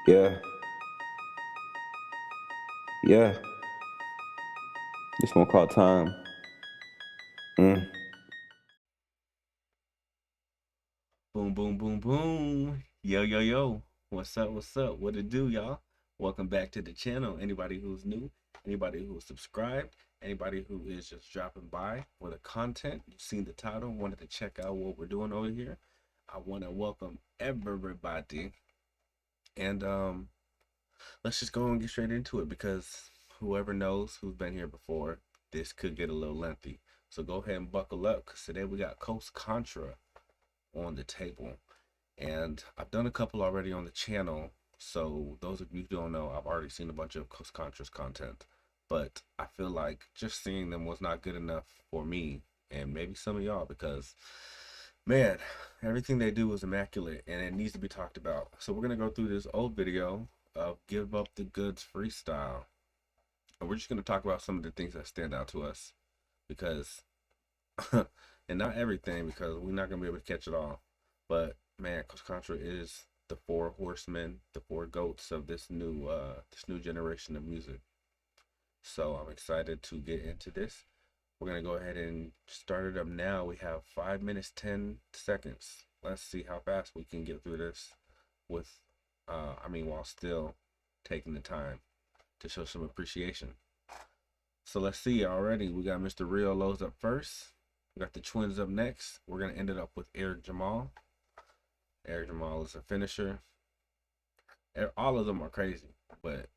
Yeah, yeah. This one called Time. Mm. Boom, boom, boom, boom. Yo, yo, yo. What's up? What's up? What it do, y'all? Welcome back to the channel. Anybody who's new, anybody who's subscribed, anybody who is just dropping by for the content, you've seen the title, wanted to check out what we're doing over here. I want to welcome everybody. And let's just go and get straight into it because whoever knows who's been here before, this could get a little lengthy. So go ahead and buckle up because today we got Contra on the table. And I've done a couple already on the channel. So those of you who don't know, I've already seen a bunch of Contra's content. But I feel like just seeing them was not good enough for me and maybe some of y'all because, man, everything they do is immaculate and it needs to be talked about. So we're going to go through this old video of Give Up the Goods Freestyle. And we're just going to talk about some of the things that stand out to us because, and not everything because we're not going to be able to catch it all. But man, Contra is the four horsemen, the four goats of this new generation of music. So I'm excited to get into this. We're gonna go ahead and start it up now. We have 5 minutes 10 seconds. Let's see how fast we can get through this with while still taking the time to show some appreciation. So let's see already. We got Mr. Rio Lowe's up first. We got the twins up next. We're gonna end it up with Eric Jamal. Eric Jamal is a finisher. All of them are crazy, but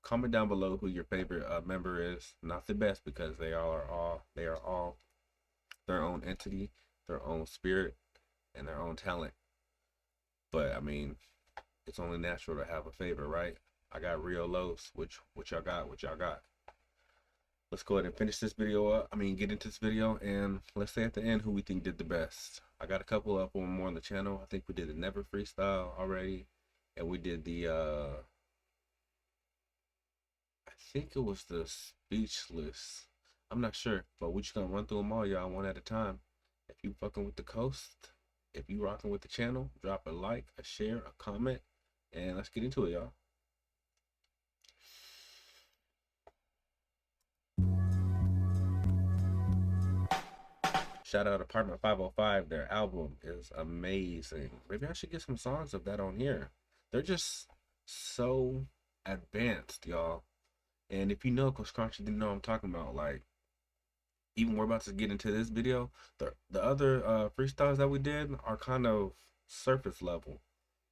comment down below who your favorite member is. Not the best because they are all their own entity, their own spirit, and their own talent. But I mean, it's only natural to have a favorite, right? I got Rio Los, which y'all got, what y'all got. Let's go ahead and finish this video up. Get into this video and let's say at the end who we think did the best. I got a couple up on more on the channel. I think we did the Never Freestyle already. And we did the I think it was the Speechless. I'm not sure, but we're just gonna run through them all, y'all, one at a time. If you fucking with the coast, if you rocking with the channel, drop a like, a share, a comment, and let's get into it, y'all. Shout out Apartment 505. Their album is amazing. Maybe I should get some songs of that on here. They're just so advanced, y'all. And if you know Coach Crunch, you know what I'm talking about. Like, even we're about to get into this video. The other freestyles that we did are kind of surface level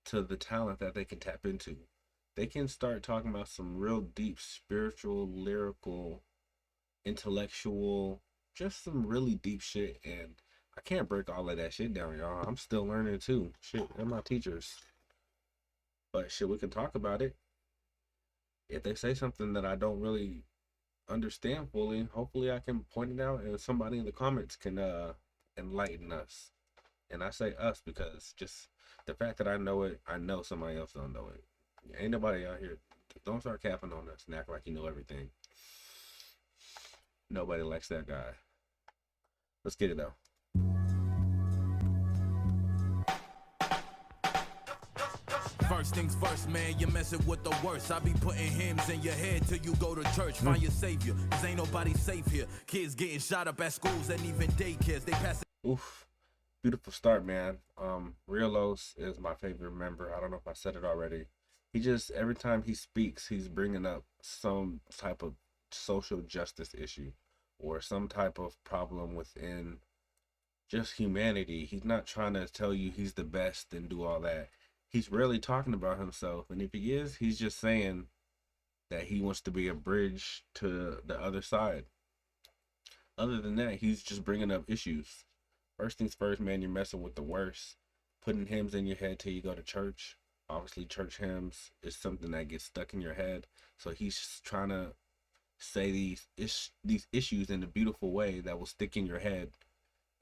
to the talent that they can tap into. They can start talking about some real deep spiritual, lyrical, intellectual, just some really deep shit. And I can't break all of that shit down, y'all. I'm still learning too. Shit, they're my teachers. But shit, we can talk about it. If they say something that I don't really understand fully, hopefully I can point it out and somebody in the comments can enlighten us. And I say us because just the fact that I know it, I know somebody else don't know it. Ain't nobody out here. Don't start capping on us and act like you know everything. Nobody likes that guy. Let's get it though. First things first, man, you're messing with the worst. I be putting hymns in your head till you go to church. Find your savior, cause ain't nobody safe here. Kids getting shot up at schools and even daycares. They pass it. Oof. Beautiful start, man. Real Los is my favorite member. I don't know if I said it already. He just, every time he speaks, he's bringing up some type of social justice issue or some type of problem within just humanity. He's not trying to tell you he's the best and do all that. He's rarely talking about himself. And if he is, he's just saying that he wants to be a bridge to the other side. Other than that, he's just bringing up issues. First things first, man, you're messing with the worst. Putting hymns in your head till you go to church. Obviously, church hymns is something that gets stuck in your head. So he's just trying to say these issues in a beautiful way that will stick in your head.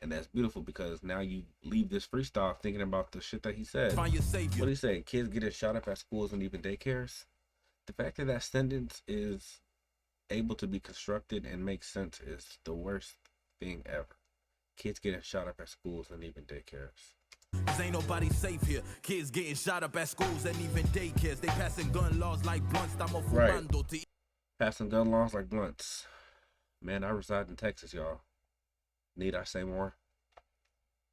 And that's beautiful because now you leave this freestyle thinking about the shit that he said. Find your savior. What did he say? Kids getting shot up at schools and even daycares? The fact that that sentence is able to be constructed and make sense is the worst thing ever. Kids getting shot up at schools and even daycares. Cause ain't nobody safe here. Kids getting shot up at schools and even daycares. They passing gun laws like blunts. I'm a fumando to passing gun laws like blunts. Man, I reside in Texas, y'all. Need I say more?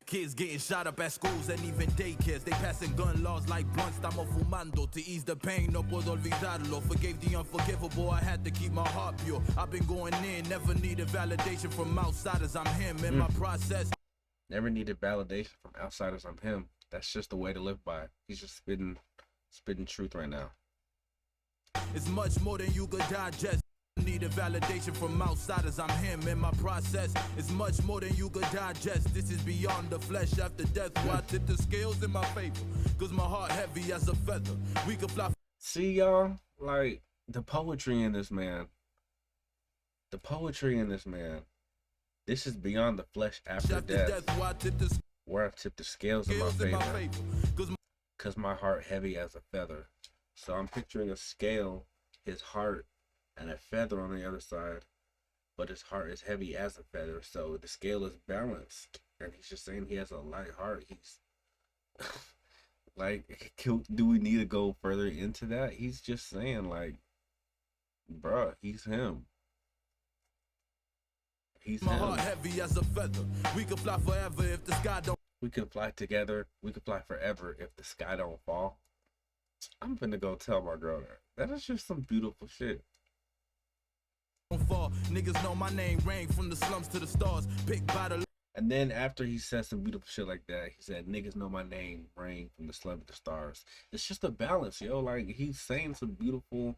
Kids getting shot up at schools and even daycares. They passing gun laws like blunts. Estamos fumando to ease the pain. No puedo olvidarlo. Forgave the unforgivable. I had to keep my heart pure. I've been going in. Never needed validation from outsiders. I'm him in my process. Never needed validation from outsiders. I'm him. That's just the way to live by. He's just spitting truth right now. It's much more than you could digest. Needed validation from outsiders. I'm him in my process. It's much more than you could digest. This is beyond the flesh after death. Why I tip the scales in my favor? Cause my heart heavy as a feather. We can fly. See, y'all, like the poetry in this man. The poetry in this man. This is beyond the flesh after death. Where I tip the scales in my favor. Cause my heart heavy as a feather. So I'm picturing a scale, his heart, and a feather on the other side, but his heart is heavy as a feather, so the scale is balanced. And he's just saying he has a light heart. He's like, do we need to go further into that? He's just saying, like, bruh, he's him. He's my him. Heart heavy as a feather. We can fly forever if the sky don't. We can fly together. We can fly forever if the sky don't fall. I'm finna go tell my girl that. That is just some beautiful shit. Fall. Niggas know my name rang from the slums to the stars. Picked by the. And then after he said some beautiful shit like that, he said, niggas know my name rang from the slums to the stars. It's just a balance, yo. Like, he's saying some beautiful,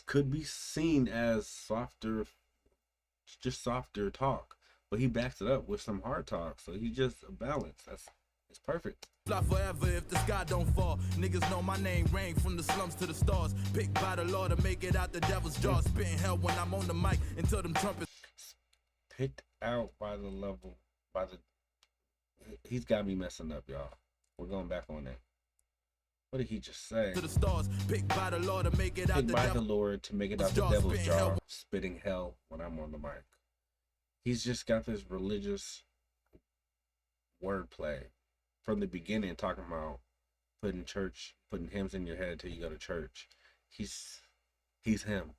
could be seen as softer, just softer talk, but he backs it up with some hard talk. So he's just a balance. It's perfect. Fly forever if the sky don't fall. Niggas know my name rang from the slums to the stars. Picked by the Lord to make it out the devil's jaws. Spitting hell when I'm on the mic until them trumpets. Picked out by the level, he's got me messing up, y'all. We're going back on that. What did he just say? To the stars. Picked by the Lord to make it out the devil's Lord to make it out the devil's jaw. Spitting hell when I'm on the mic. He's just got this religious wordplay. From the beginning, talking about putting hymns in your head till you go to church. He's him.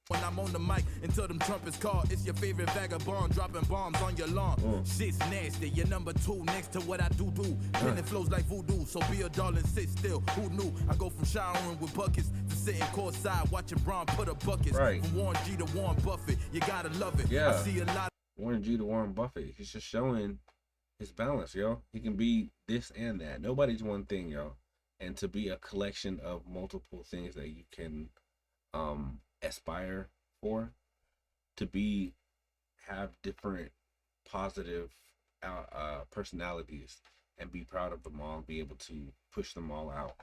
When I'm on the mic until them trumpets call, it's your favorite vagabond dropping bombs on your lawn. Shit's nasty. You're number 2 next to what I do. And it flows like voodoo. So be a darling, sit still. Who knew? I go from showering with buckets to sitting courtside watching Braun put up buckets. Right. From Warren G to Warren Buffett, you gotta love it. Yeah. I see a lot. Warren G to Warren Buffett. He's just showing his balance, yo. He can be this and that. Nobody's one thing, yo. And to be a collection of multiple things that you can aspire for, to have different positive personalities and be proud of them all and be able to push them all out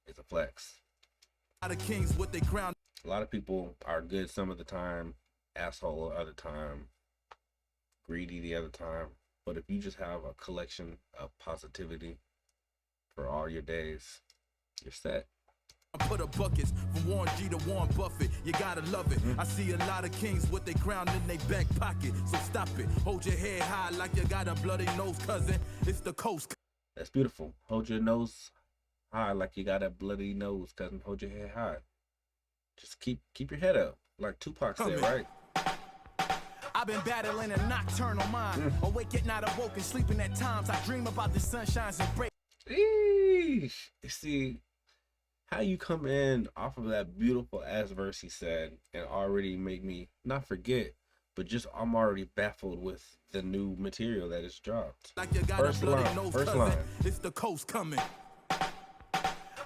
is a flex. A lot of kings with their crown. A lot of people are good some of the time, asshole other time, greedy the other time. But if you just have a collection of positivity for all your days, you're set. Put up buckets from Warren G to Warren Buffett. You gotta love it. I see a lot of kings with their crown in their back pocket. So stop it. Hold your head high like you got a bloody nose, cousin. It's the coast. That's beautiful. Hold your nose high like you got a bloody nose, cousin. Hold your head high. Just keep your head up, like Tupac said, right? I've been battling a nocturnal mind. Awake yet not awoken, sleeping at times. I dream about the sunshines and break. Eesh. See how you come in off of that beautiful ass verse he said and already make me not forget, but just I'm already baffled with the new material that is dropped. Like you got First a bloody line, nose, first cousin. line. It's the coast coming.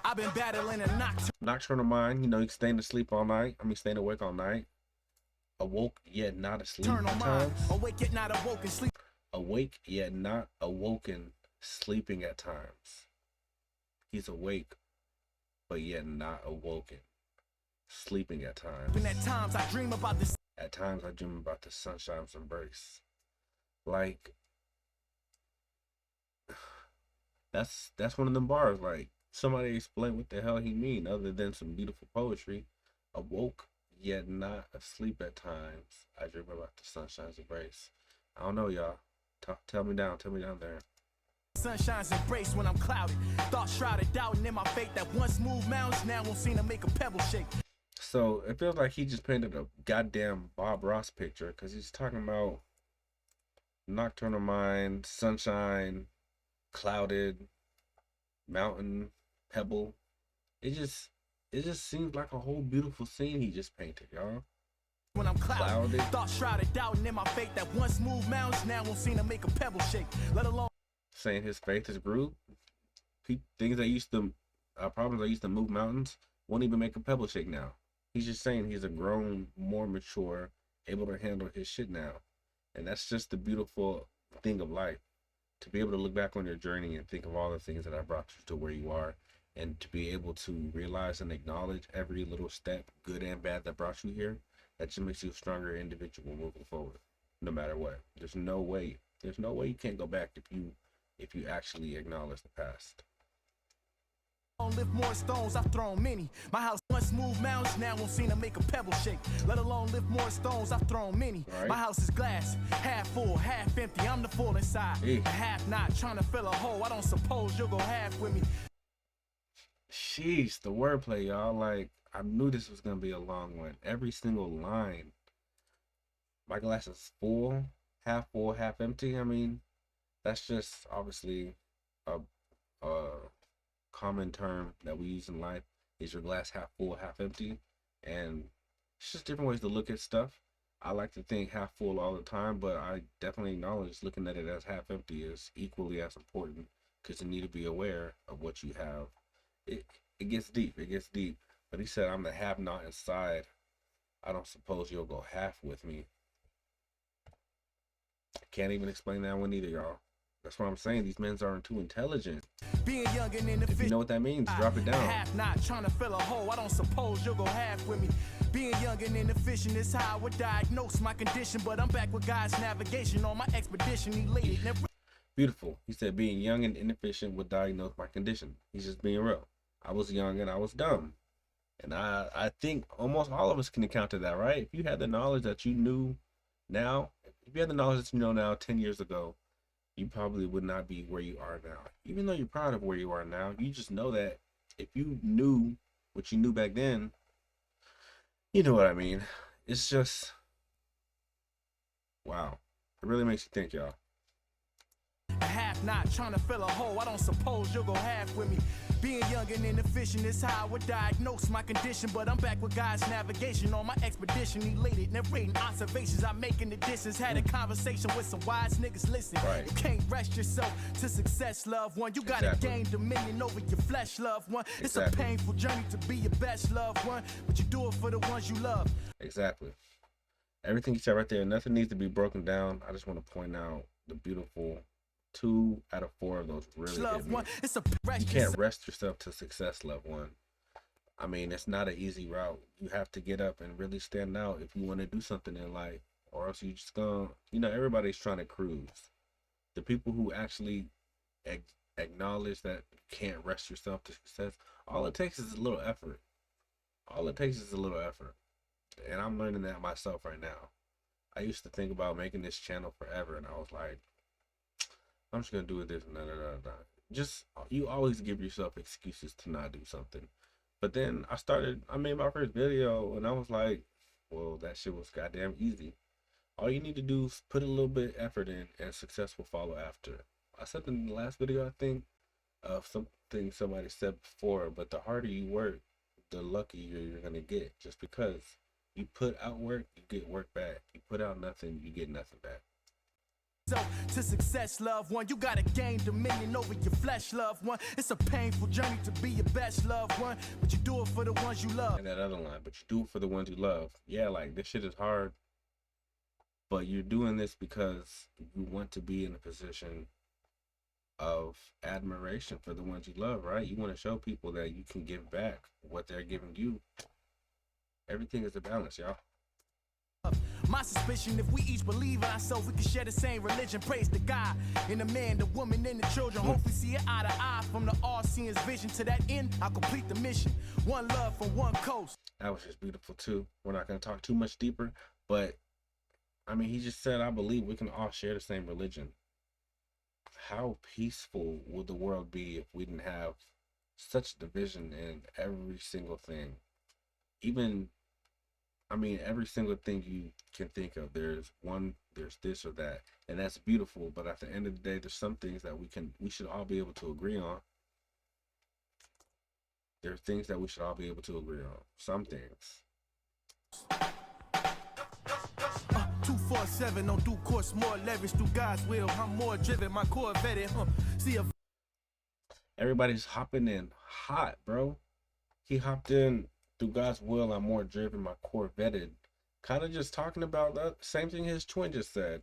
I've been battling a nocturnal mind. You know, you staying asleep all night. Staying awake all night. Awoke yet not asleep at times. Awake yet not awoken, sleep. Awake yet not awoken, sleeping at times. He's awake, but yet not awoken, sleeping at times. And at times I dream about this. At times I dream about the sunshine's embrace. Like, that's one of them bars. Like, somebody explain what the hell he mean other than some beautiful poetry. Awoke yet not asleep at times. I dream about the sunshine's embrace. I don't know, y'all. Tell me down there. sun shines embrace when I'm clouded. Thoughts shrouded, doubting in my fate that once moved mountains now won't seem to make a pebble shake. So it feels like he just painted a goddamn Bob Ross picture, because he's talking about nocturnal mind, sunshine, clouded, mountain, pebble. It just seems like a whole beautiful scene he just painted, y'all. When I'm clouded, thoughts shrouded, doubting in my fate that once moved mountains now won't seem to make a pebble shake, let alone saying his faith is grew. Things that used to problems that used to move mountains won't even make a pebble shake now. He's just saying he's a grown, more mature, able to handle his shit now. And that's just the beautiful thing of life, to be able to look back on your journey and think of all the things that have brought you to where you are, and to be able to realize and acknowledge every little step, good and bad, that brought you here. That just makes you a stronger individual moving forward, no matter what. There's no way you can't go back if you actually acknowledge the past. Lift more stones, I've thrown many. My house once moved mountains now won't seem to make a pebble shake, let alone lift more stones, I've thrown many. Right. My house is glass, half full, half empty. I'm the full inside, half not, trying to fill a hole. I don't suppose you'll go half with me. Sheesh, the wordplay, y'all. Like, I knew this was gonna be a long one. Every single line. My glass is full, half empty. I mean, that's just obviously a common term that we use in life. Is your glass half full, half empty? And it's just different ways to look at stuff. I like to think half full all the time, but I definitely acknowledge looking at it as half empty is equally as important, because you need to be aware of what you have. It gets deep. But he said, I'm the have not inside. I don't suppose you'll go half with me. I can't even explain that one either, y'all. That's what I'm saying. These men aren't too intelligent. Being young and inefficient. If you know what that means, drop it down. Half not, trying to fill a hole. I don't suppose you'll go half with me. Being young and inefficient is how I would diagnose my condition. But I'm back with God's navigation on my expedition. Elated. Beautiful. He said, being young and inefficient would diagnose my condition. He's just being real. I was young and I was dumb. And I think almost all of us can account to that, right? If you had the knowledge that you knew now, if you had the knowledge that you know now 10 years ago, you probably would not be where you are now. Even though you're proud of where you are now, you just know that if you knew what you knew back then, you know what I mean. It's just, wow. It really makes you think, y'all. Half not, trying to fill a hole. I don't suppose you'll go half with me. Being young and inefficient is how I would diagnose my condition. But I'm back with God's navigation on my expedition. Elated, narrating observations I make in the distance. Had a conversation with some wise niggas. Listen, right. You can't rest yourself to success, loved one. You gotta gain dominion over your flesh, loved one. It's a painful journey to be your best, loved one, but you do it for the ones you love. Exactly. Everything you said right there, nothing needs to be broken down. I just want to point out the beautiful 2 out of 4 of those really hit me. You can't rest yourself to success, loved one. I mean, it's not an easy route. You have to get up and really stand out if you want to do something in life, or else you just gonna, everybody's trying to cruise. The people who actually acknowledge that you can't rest yourself to success, all it takes is a little effort. And I'm learning that myself right now. I used to think about making this channel forever, and I was like, I'm just gonna do this, Just, you always give yourself excuses to not do something. But then I made my first video, and I was like, well, that shit was goddamn easy. All you need to do is put a little bit of effort in, and success will follow after. I said in the last video, I think, of something somebody said before, but the harder you work, the luckier you're gonna get. Just because you put out work, you get work back. You put out nothing, you get nothing back. So, to success, loved one, you gotta gain dominion over your flesh, loved one. It's a painful journey to be your best, loved one, but you do it for the ones you love. And that other line, but you do it for the ones you love. Yeah, like, this shit is hard, but you're doing this because you want to be in a position of admiration for the ones you love, right? You want to show people that you can give back what they're giving you. Everything is a balance, y'all. My suspicion, if we each believe in ourselves, we can share the same religion. Praise to God in the man, the woman, and the children. Hopefully see it eye to eye from the all-seeing's vision. To that end, I'll complete the mission. One love from one coast. That was just beautiful too. We're not going to talk too much deeper, but I mean, he just said, I believe we can all share the same religion. how peaceful would the world be if we didn't have such division in every single thing? Even, I mean, every single thing you can think of, there's this or that, and that's beautiful. But at the end of the day, there's some things that we should all be able to agree on. There are things that we should all be able to agree on. Some things. 247 on due course, more leverage through God's will. I'm more driven, my core vetted. See a Everybody's hopping in hot, bro. He hopped in through God's will. I'm more driven, my core vetted. Kind of just talking about that same thing his twin just said.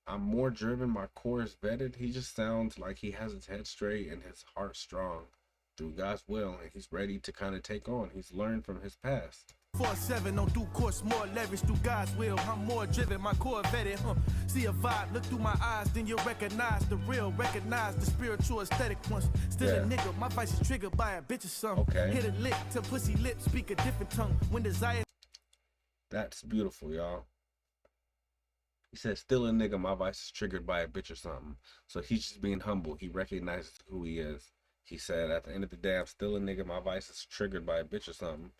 I'm more driven, my core is vetted. He just sounds like he has his head straight and his heart strong through God's will, and he's ready to kind of take on. He's learned from his past. 47 on due course, more leverage through God's will. I'm more driven, my core vetted. See a vibe, look through my eyes, then you'll recognize the real, recognize the spiritual aesthetic ones. Still a nigga, my vice is triggered by a bitch or something. Okay. Hit a lick to pussy lips, speak a different tongue. When desire. That's beautiful, y'all. He said, still a nigga, my vice is triggered by a bitch or something. So he's just being humble. He recognizes who he is. He said, at the end of the day, I'm still a nigga, my vice is triggered by a bitch or something.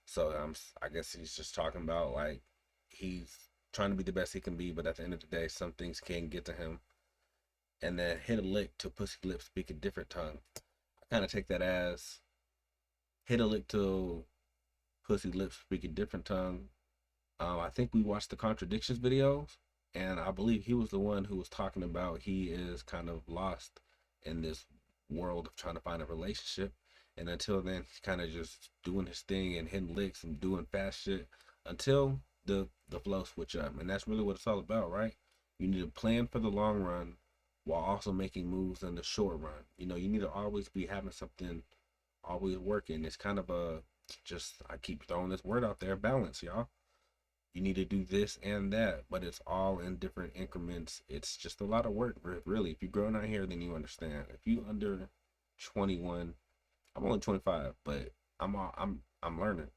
So I guess he's just talking about, like, he's trying to be the best he can be, but at the end of the day, some things can't get to him. And then hit a lick to pussy lips, speak a different tongue. I kind of take that as hit a lick to pussy lips, speak a different tongue. I think we watched the contradictions videos, and I believe he was the one who was talking about he is kind of lost in this world of trying to find a relationship. And until then, he's kind of just doing his thing and hitting licks and doing fast shit until the flow switch up. And that's really what it's all about, right? You need to plan for the long run while also making moves in the short run. You know, you need to always be having something always working. It's kind of I keep throwing this word out there, balance, y'all. You need to do this and that, but it's all in different increments. It's just a lot of work, really. If you're growing out here, then you understand. If you under 21, I'm only 25, but I'm learning.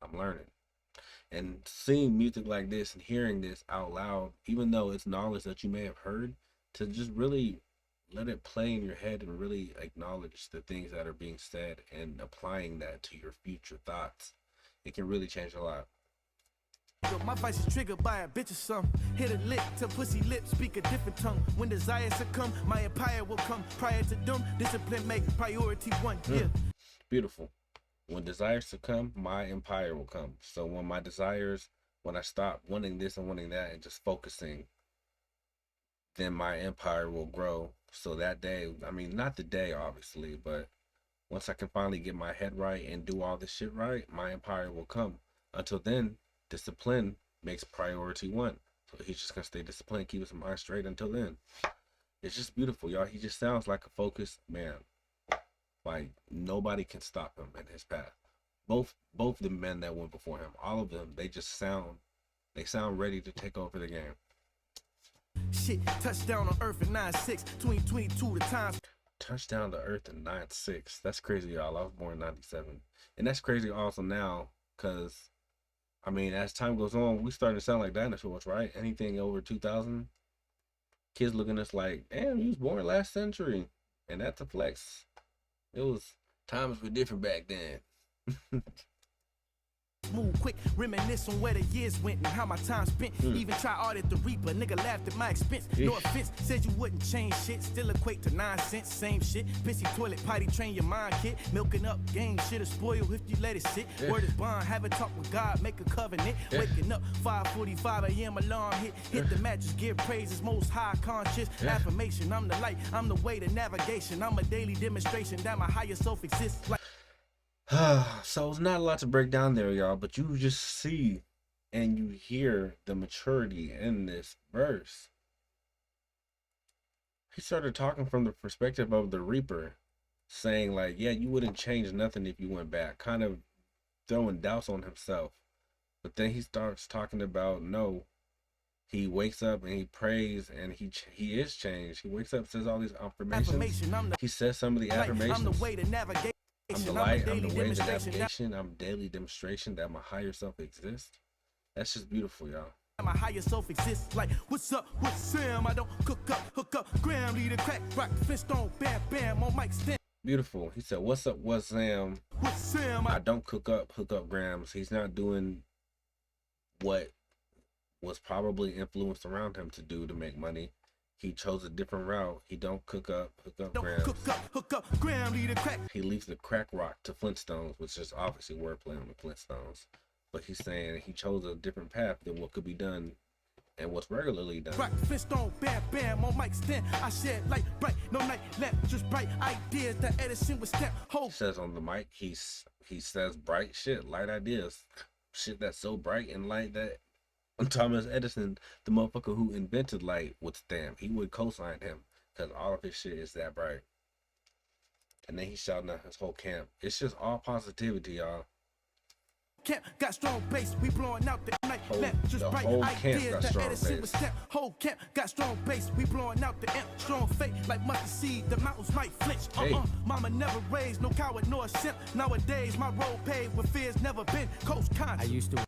I'm learning. And seeing music like this and hearing this out loud, even though it's knowledge that you may have heard, to just really let it play in your head and really acknowledge the things that are being said and applying that to your future thoughts, it can really change a lot. My vice is triggered by a bitch or something. Hit a lick to pussy lips, speak a different tongue. When desire succumb, my empire will come. Prior to them, discipline make priority one. Yeah. Beautiful. When desires succumb, my empire will come. So when I stop wanting this and wanting that and just focusing, then my empire will grow. So that day, I mean, not the day, obviously, but once I can finally get my head right and do all this shit right, my empire will come. Until then, discipline makes priority one. So he's just gonna stay disciplined, keep his mind straight until then. It's just beautiful, y'all. He just sounds like a focused man. Like nobody can stop him in his path. Both the men that went before him, all of them, they sound ready to take over the game. Shit, touchdown on Earth in 9-6, 2022 the times. Touchdown to Earth in 9-6. That's crazy, y'all. I was born in 97. And that's crazy also now, because I mean, as time goes on, we starting to sound like dinosaurs, right? Anything over 2000, kids looking at us like, damn, you was born last century. And that's a flex. Times were different back then. Move quick, reminisce on where the years went and how my time spent. Even try audit the Reaper, nigga laughed at my expense. No offense, said you wouldn't change shit. Still equate to 9 cents, same shit. Pissy toilet, potty train your mind, kid. Milking up game, shit'll spoil if you let it sit. Word is bond, have a talk with God, make a covenant. Waking up, 5:45 a.m. alarm hit the mattress, give praises, most high conscious. Affirmation, I'm the light, I'm the way to navigation. I'm a daily demonstration that my higher self exists like. So it's not a lot to break down there, y'all, but you just see and you hear the maturity in this verse. He started talking from the perspective of the Reaper, saying like, yeah, you wouldn't change nothing if you went back, kind of throwing doubts on himself. But then he starts talking about, no, he wakes up and he prays and he is changed. He wakes up, says all these affirmations. He says some of the affirmations. I'm the way to navigate. I'm the light, I'm the way to navigation, I'm daily demonstration that my higher self exists. That's just beautiful, y'all. My higher self exists like, what's up, what's Sam? I don't hook up, gram, lead a crack, rock, Flintstone, bam, bam, on mic stand. Beautiful. He said, what's up, what's Sam? What's Sam? I don't hook up grams. He's not doing what was probably influenced around him to do to make money. He chose a different route. He don't hook up grams. Hook up, gram, lead a crack. He leaves the crack rock to Flintstones, which is obviously wordplay on the Flintstones. But he's saying he chose a different path than what could be done and what's regularly done. Rock, Flintstone, bam, bam, on mic stand. I shed light, bright, no night lamp, just bright ideas that Edison would stamp. He says on the mic, he says bright shit, light ideas, shit that's so bright and light that Thomas Edison, the motherfucker who invented light, would stamp. He would co-sign him because all of his shit is that bright. And then he's shouting at his whole camp. It's just all positivity, y'all. Camp got strong bass, we blowing out the night lamp, just bright ideas that Edison was stamp. Whole camp got strong bass, we blowing out the amp, strong faith like mustard seed, the mountains might flinch. Mama never raised no coward nor a simp. Nowadays my road paved with fears never been. Coast Contra. I used to.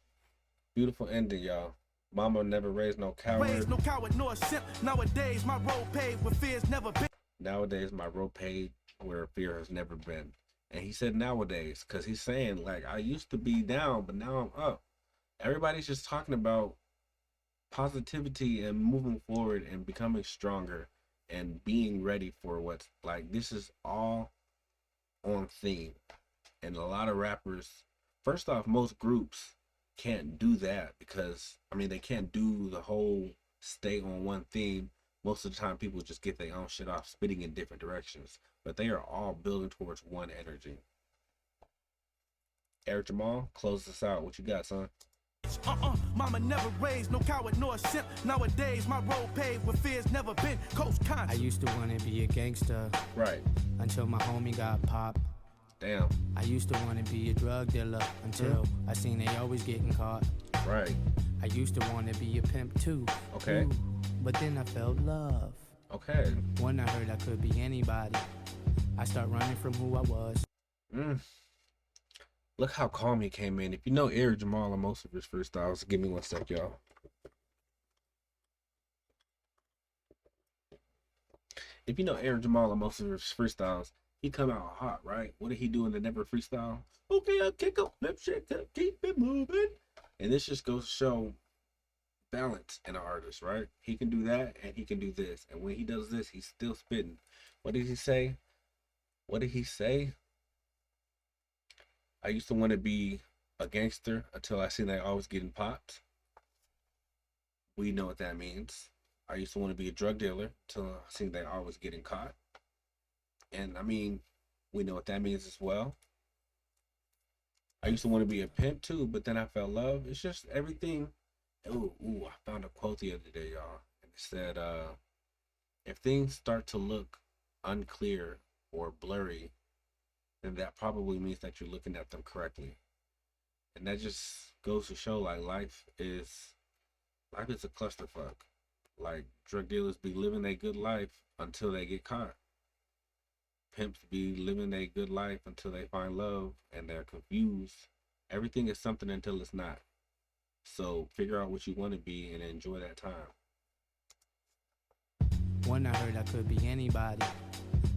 Beautiful ending, y'all. Mama never raised no coward. Raised no coward nor a simp. Nowadays my road paved with fears never been. Nowadays my road paved where fear has never been. And he said nowadays, because he's saying, like, I used to be down, but now I'm up. Everybody's just talking about positivity and moving forward and becoming stronger and being ready for what's, like, this is all on theme. And a lot of rappers, first off, most groups can't do that because, I mean, they can't do the whole stay on one theme. Most of the time, people just get their own shit off, spitting in different directions. But they are all building towards one energy. Eric Jamal, close this out. What you got, son? Mama never raised no coward nor a simp. Nowadays my road paved with fears never been. Coast Contra. I used to want to be a gangster. Right. Until my homie got popped. Damn. I used to want to be a drug dealer until I seen they always getting caught. Right. I used to want to be a pimp too. Okay. Ooh, but then I felt love. Okay. When I heard I could be anybody, I start running from who I was. Look how calm he came in. If you know Eric Jamal on most of his freestyles, give me one sec, y'all. If you know Eric Jamal on most of his freestyles, he come out hot, right? What did he do in the Never Freestyle? Okay, I'll kick up, flip, shake up, keep it moving. And this just goes to show balance in an artist, right? He can do that and he can do this. And when he does this, he's still spitting. What did he say? What did he say? I used to want to be a gangster until I seen they always getting popped. We know what that means. I used to want to be a drug dealer until I seen they always getting caught. And I mean, we know what that means as well. I used to want to be a pimp too, but then I felt love. It's just everything. Ooh, I found a quote the other day, y'all. And it said, if things start to look unclear or blurry, then that probably means that you're looking at them correctly. And that just goes to show, like, life is a clusterfuck. Like, drug dealers be living a good life until they get caught. Pimps be living a good life until they find love and they're confused. Everything is something until it's not. So figure out what you want to be and enjoy that time. When I heard I could be anybody,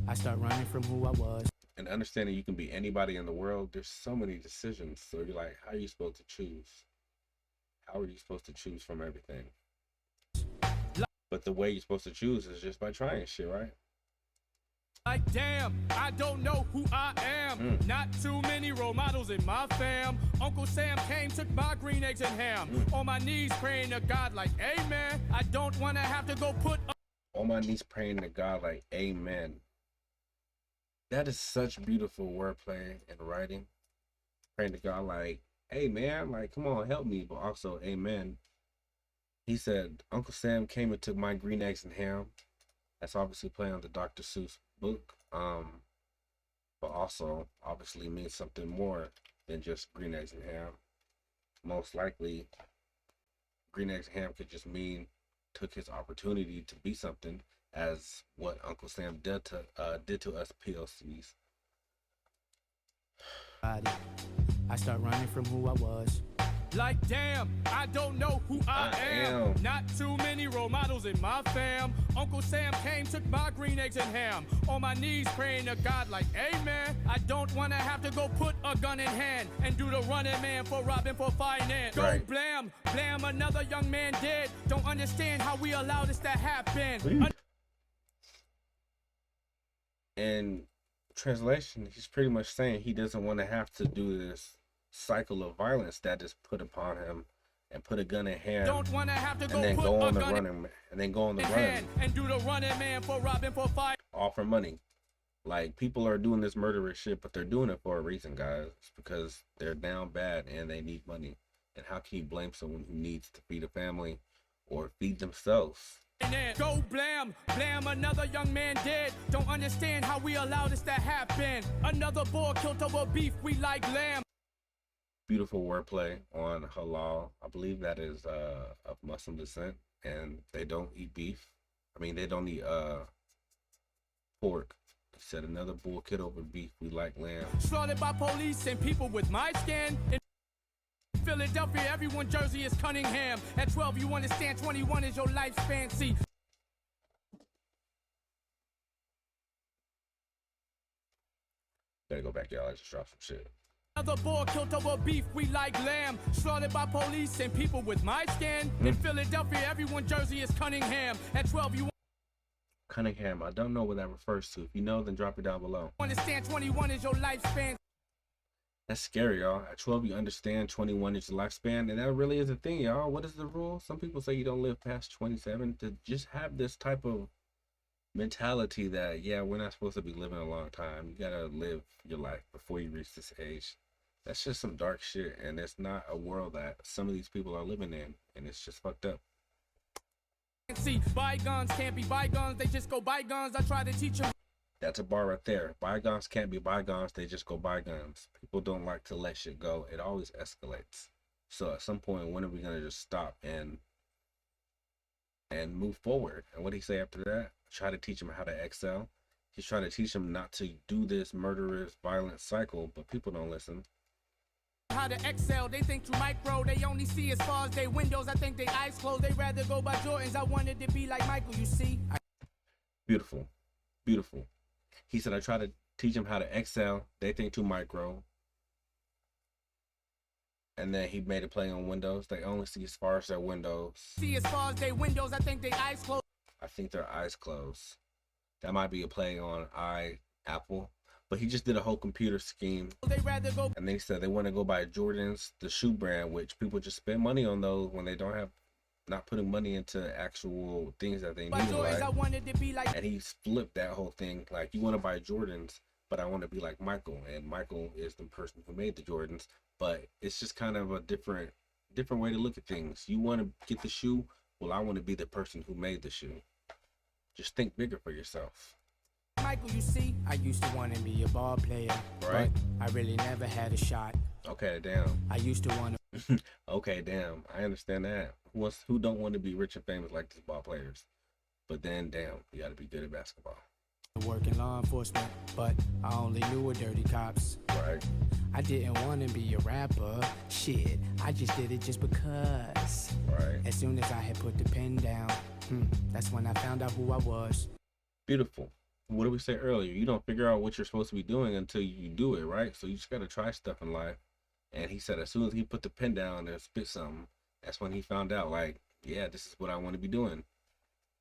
I start running from who I was. And understanding you can be anybody in the world, there's so many decisions. So you're like, how are you supposed to choose? How are you supposed to choose from everything? But the way you're supposed to choose is just by trying shit, right? Like, damn, I don't know who I am. Not too many role models in my fam. Uncle Sam came, took my green eggs and ham. On my knees praying to God like, amen. I don't want to have to go put on my knees praying to God like, amen. That is such beautiful wordplay and writing. Praying to God like, hey man, like, come on, help me. But also, amen. He said, Uncle Sam came and took my green eggs and ham. That's obviously playing on the Dr. Seuss book. But also obviously means something more than just green eggs and ham. Most likely, green eggs and ham could just mean took his opportunity to be something, as what Uncle Sam did to us POCs. I start running from who I was. Like damn, I don't know who I am. Not too many role models in my fam. Uncle Sam came, took my green eggs and ham. On my knees praying to God like amen. I don't wanna have to go put a gun in hand and do the running man for robbing for finance. Go blam, blam, another young man dead. Don't understand how we allow this to happen. In translation, he's pretty much saying he doesn't want to have to do this cycle of violence that is put upon him and put a gun in hand. Don't want to have to and then go on the run and do the running man for robbing for fight. All for money. Like, people are doing this murderous shit, but they're doing it for a reason, guys. It's because they're down bad and they need money. And how can you blame someone who needs to feed a family or feed themselves? Go blam, blam, another young man dead. Don't understand how we allow this to happen. Another boy killed over beef, we like lamb. Beautiful wordplay on halal. I believe that is of Muslim descent, and they don't eat beef. I mean, they don't eat pork. He said another bull killed over beef, we like lamb. Slaughtered by police and people with my skin. In Philadelphia, everyone jersey is Cunningham. At 12, you understand 21 is your lifespan. See. Gotta go back, y'all. I just dropped some shit. Another boy killed over beef, we like lamb. Slaughtered by police and people with my skin. In Philadelphia, everyone jersey is Cunningham. At 12, you Cunningham, I don't know what that refers to. If you know, then drop it down below. Understand 21 is your lifespan. That's scary, y'all. At 12, you understand 21 is your lifespan, and that really is a thing, y'all. What is the rule? Some people say you don't live past 27. To just have this type of mentality that, yeah, we're not supposed to be living a long time. You gotta live your life before you reach this age. That's just some dark shit, and it's not a world that some of these people are living in, and it's just fucked up. See, bygones can't be bygones, they just go bygones. I try to teach them. That's a bar right there. Bygones can't be bygones, they just go bygones. People don't like to let shit go. It always escalates. So at some point, when are we gonna just stop and move forward? And what did he say after that? Try to teach him how to excel. He's trying to teach him not to do this murderous, violent cycle, but people don't listen. How to excel, they think through micro, they only see as far as they windows. I think they eyes closed, they rather go by Jordans. I wanted to be like Michael, you see. Beautiful, beautiful. He said, I try to teach them how to excel, they think too micro. And then he made a play on windows, they only see as far as their windows. See as far as they windows, I think they eyes closed. I think their eyes closed. That might be a play on Apple. But he just did a whole computer scheme. They rather go. And they said they want to go by Jordan's, the shoe brand, which people just spend money on those when they don't have, not putting money into actual things that they need in life. I wanted to be like. And he flipped that whole thing. Like, you want to buy Jordans, but I want to be like Michael. And Michael is the person who made the Jordans. But it's just kind of a different way to look at things. You want to get the shoe? Well, I want to be the person who made the shoe. Just think bigger for yourself. Michael, you see, I used to want to be a ball player, right? But I really never had a shot. Okay, damn. I used to want to. Okay, damn. I understand that. Who don't want to be rich and famous like these ball players? But then, damn, you got to be good at basketball. Work in law enforcement, but I only knew dirty cops. Right. I didn't want to be a rapper. Shit, I just did it just because. Right. As soon as I had put the pen down, that's when I found out who I was. Beautiful. What did we say earlier? You don't figure out what you're supposed to be doing until you do it, right? So you just got to try stuff in life. And he said as soon as he put the pen down and spit something, that's when he found out, like, yeah, this is what I want to be doing.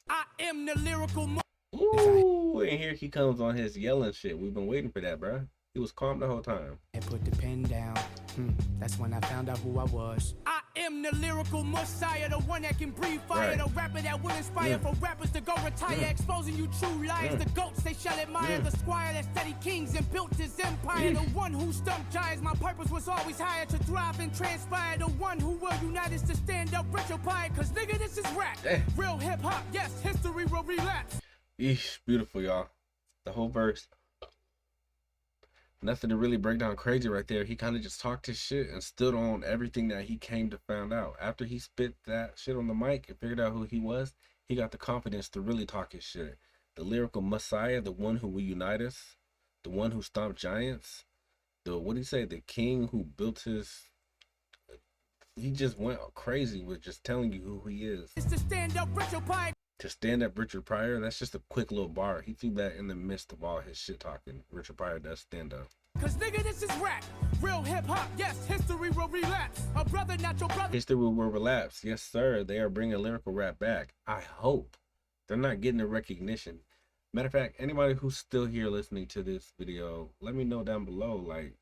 I am the lyrical. Ooh, and here he comes on his yelling shit. We've been waiting for that, bro. He was calm the whole time. And put the pen down. That's when I found out who I was. I am the lyrical messiah, the one that can breathe fire, the rapper that will inspire for rappers to go retire, exposing you true liars. The goats they shall admire, the squire that studied kings and built his empire, the one who stumped giants. My purpose was always higher, to thrive and transpire, the one who will unite us to stand up rich or pie. Cause nigga, this is rap, real hip hop. Yes, history will relapse. Eesh, beautiful, y'all. The whole verse. Nothing to really break down crazy right there. He kind of just talked his shit and stood on everything that he came to find out. After he spit that shit on the mic and figured out who he was, he got the confidence to really talk his shit. The lyrical messiah, the one who will unite us, the one who stomped giants, what did he say? The king who built his he just went crazy with just telling you who he is. It's to stand up, Richard Pryor. To stand up Richard Pryor, that's just a quick little bar. He threw that in the midst of all his shit talking. Richard Pryor does stand up. Cause nigga, this is rap. Real hip hop, yes, history will relapse. A brother, not your brother. History will relapse. Yes, sir. They are bringing lyrical rap back. I hope. They're not getting the recognition. Matter of fact, anybody who's still here listening to this video, let me know down below, like,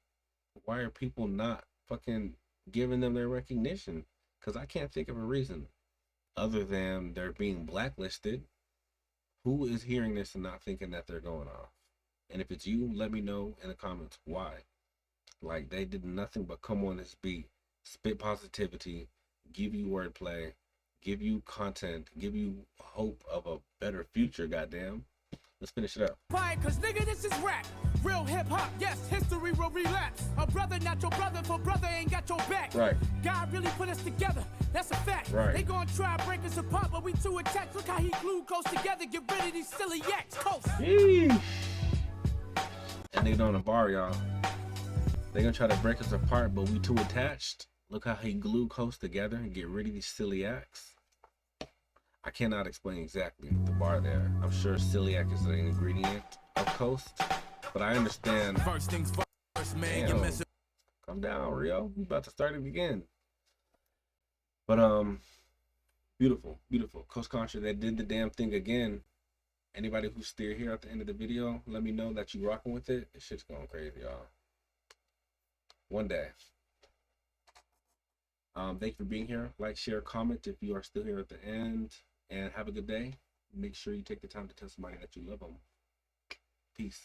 why are people not fucking giving them their recognition? Because I can't think of a reason other than they're being blacklisted. Who is hearing this and not thinking that they're going off? And if it's you, let me know in the comments why. Like, they did nothing but come on this beat, spit positivity, give you wordplay, give you content, give you hope of a better future, goddamn. Let's finish it up. Why? Cause nigga, this is rap. Real hip hop, yes, history will relapse. A brother, not your brother, for brother ain't got your back. Right. God really put us together, that's a fact. Right. They gonna try to break us apart, but we too attached. Look how he glued close together, get rid of these silly yaks. Coast. Yeesh. That nigga on the bar, y'all. They gonna try to break us apart, but we too attached. Look how he glued Coast together and get rid of these silly acts. I cannot explain exactly the bar there. I'm sure celiac is an ingredient of Coast, but I understand. First things first, man. You Damn. mess Calm down, Rio. We about to start it again. But beautiful, beautiful. Coast Contra, they did the damn thing again. Anybody who's still here at the end of the video, let me know that you rocking with it. This shit's going crazy, y'all. One day. Thank you for being here. Like, share, comment if you are still here at the end. And have a good day. Make sure you take the time to tell somebody that you love them. Peace.